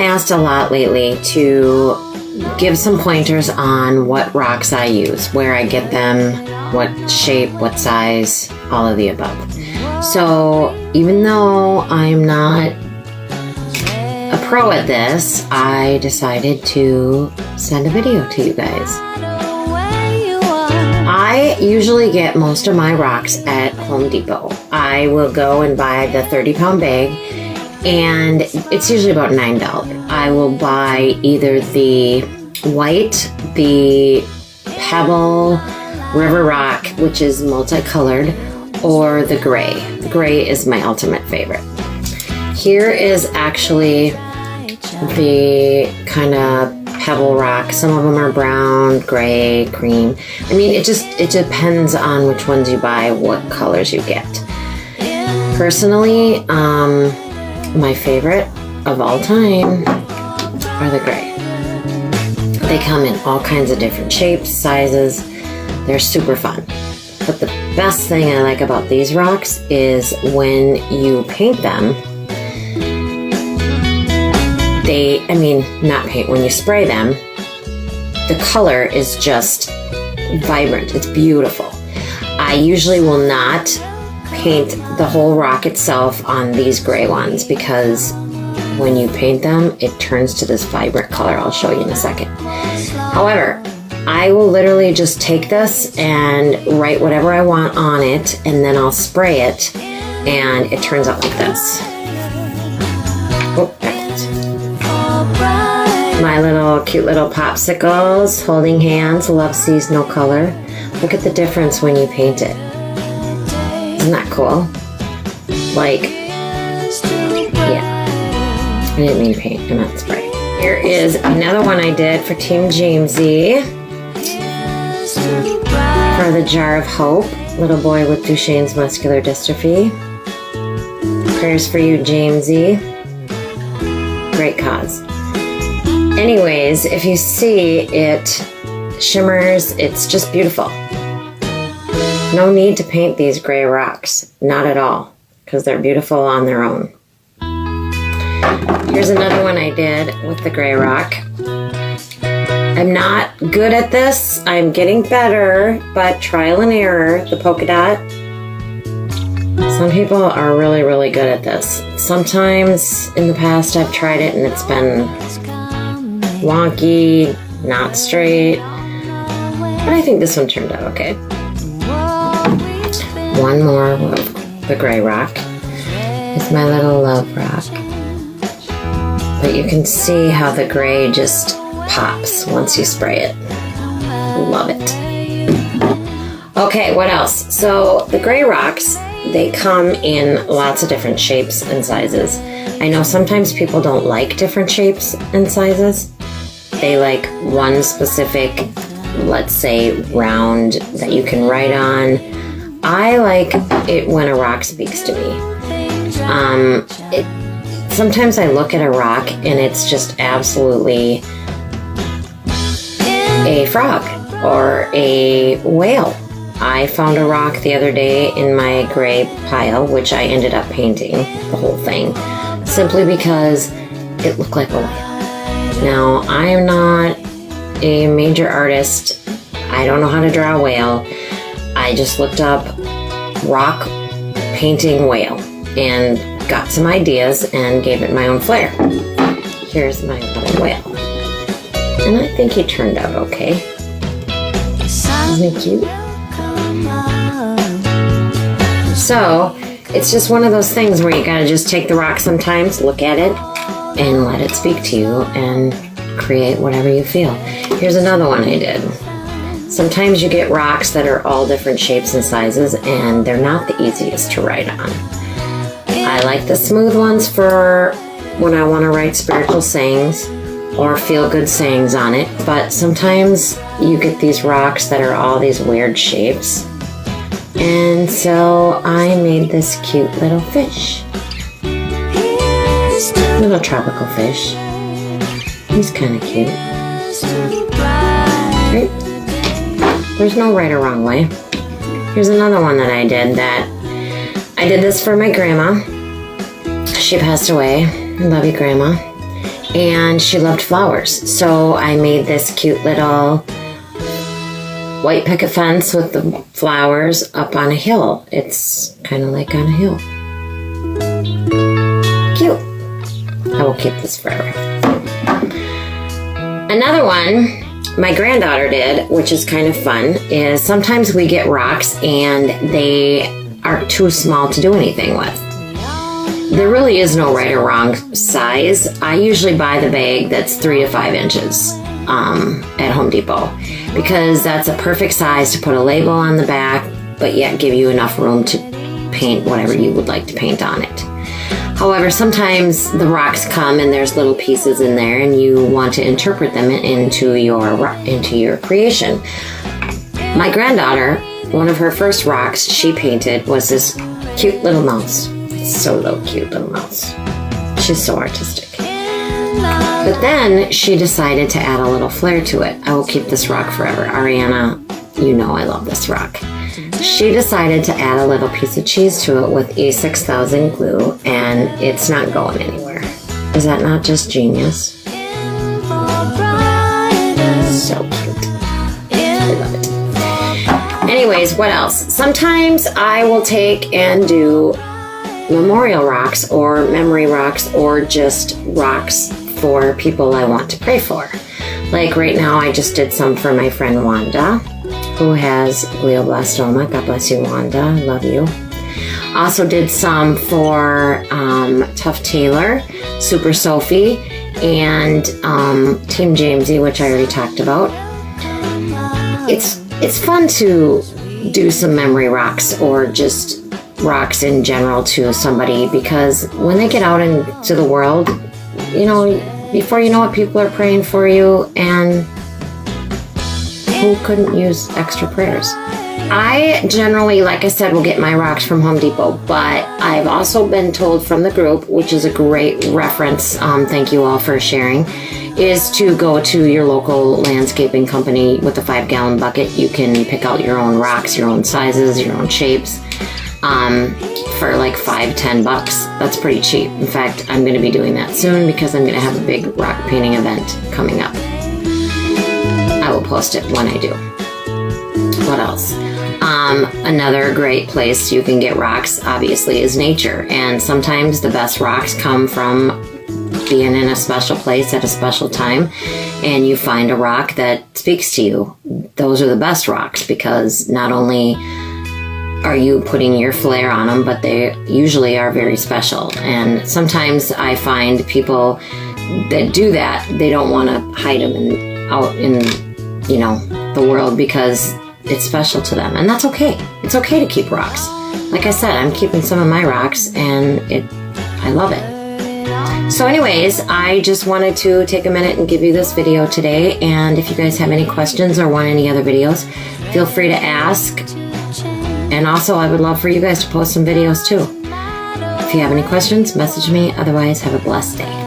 asked a lot lately to give some pointers on what rocks I use, where I get them, what shape, what size, all of the above. So even though I'm not a pro at this, I decided to send a video to you guys. I usually get most of my rocks at Home Depot. I will go and buy the 30-pound bag, and it's usually about $9. I will buy either the white, the pebble, river rock, which is multicolored, or the gray. The gray is my ultimate favorite. Here is actually the kind of pebble rock. Some of them are brown, gray, cream. I mean, it depends on which ones you buy, what colors you get. Personally, my favorite of all time are the gray. They come in all kinds of different shapes, sizes. They're super fun. But the best thing I like about these rocks is when you paint them, when you spray them, the color is just vibrant. It's beautiful. I usually will not paint the whole rock itself on these gray ones because when you paint them, it turns to this vibrant color. I'll show you in a second. However, I will literally just take this and write whatever I want on it, and then I'll spray it, and it turns out like this. Oh, backwards. My cute little popsicles, holding hands, love sees no color. Look at the difference when you paint it. Isn't that cool? Yeah. I didn't mean paint, I meant spray. Here is another one I did for Team Jamesy. For the Jar of Hope, little boy with Duchenne's muscular dystrophy. Prayers for you, Jamesy. Great cause. Anyways, if you see it shimmers, it's just beautiful. No need to paint these gray rocks, not at all, because they're beautiful on their own. Here's another one I did with the gray rock. I'm not good at this. I'm getting better, but trial and error, the polka dot. Some people are really, really good at this. Sometimes in the past I've tried it and it's been wonky, not straight, but I think this one turned out okay. One more of the gray rock. It's my little love rock. But you can see how the gray just pops once you spray it. Love it. Okay, what else? So the gray rocks, they come in lots of different shapes and sizes. I know sometimes people don't like different shapes and sizes. They like one specific, let's say, round that you can write on. I like it when a rock speaks to me. Sometimes I look at a rock and it's just absolutely a frog or a whale. I found a rock the other day in my gray pile, which I ended up painting the whole thing, simply because it looked like a whale. Now, I am not a major artist. I don't know how to draw a whale. I just looked up rock painting whale and got some ideas and gave it my own flair. Here's my little whale. And I think he turned out okay. Isn't he cute? So, it's just one of those things where you gotta just take the rock sometimes, look at it, and let it speak to you and create whatever you feel. Here's another one I did. Sometimes you get rocks that are all different shapes and sizes, and they're not the easiest to write on. I like the smooth ones for when I want to write spiritual sayings or feel-good sayings on it, but sometimes you get these rocks that are all these weird shapes. And so I made this cute little fish. Little tropical fish. He's kind of cute. Right? There's no right or wrong way. Here's another one that I did this for my grandma. She passed away. I love you, Grandma. and she loved flowers. So I made this cute little white picket fence with the flowers up on a hill. It's kind of like on a hill. Cute. I will keep this forever. Another one my granddaughter did, which is kind of fun, is sometimes we get rocks and they are too small to do anything with. There really is no right or wrong size. I usually buy the bag that's 3 to 5 inches at Home Depot, because that's a perfect size to put a label on the back, but yet give you enough room to paint whatever you would like to paint on it. However, sometimes the rocks come and there's little pieces in there and you want to interpret them into your creation. My granddaughter, one of her first rocks she painted was this cute little mouse. So little cute little mouse. She's so artistic. But then she decided to add a little flair to it. I will keep this rock forever. Ariana, you know I love this rock. She decided to add a little piece of cheese to it with E6000 glue, and it's not going anywhere. Is that not just genius? So cute. I love it. Anyways, what else? Sometimes I will take and do memorial rocks or memory rocks or just rocks for people I want to pray for. Like right now, I just did some for my friend Wanda, who has glioblastoma. God bless you, Wanda. I love you. Also did some for Tough Taylor, Super Sophie, and Team Jamesy, which I already talked about. It's fun to do some memory rocks or just rocks in general to somebody, because when they get out into the world, you know, before you know it, people are praying for you, and who couldn't use extra prayers? I generally, like I said, will get my rocks from Home Depot, but I've also been told from the group, which is a great reference, thank you all for sharing, is to go to your local landscaping company with a 5-gallon bucket. You can pick out your own rocks, your own sizes, your own shapes, for like $5-10. That's pretty cheap. In fact, I'm going to be doing that soon because I'm going to have a big rock painting event coming up. I will post it when I do. What else? Another great place you can get rocks, obviously, is nature. And sometimes the best rocks come from being in a special place at a special time, and you find a rock that speaks to you. Those are the best rocks, because not only are you putting your flair on them, but they usually are very special. And sometimes I find people that do that, they don't want to hide them out in, you know, the world, because it's special to them, and that's okay. It's okay to keep rocks. Like I said, I'm keeping some of my rocks, and I love it. So anyways, I just wanted to take a minute and give you this video today, and if you guys have any questions or want any other videos, feel free to ask. And also, I would love for you guys to post some videos too. If you have any questions, message me. Otherwise, have a blessed day.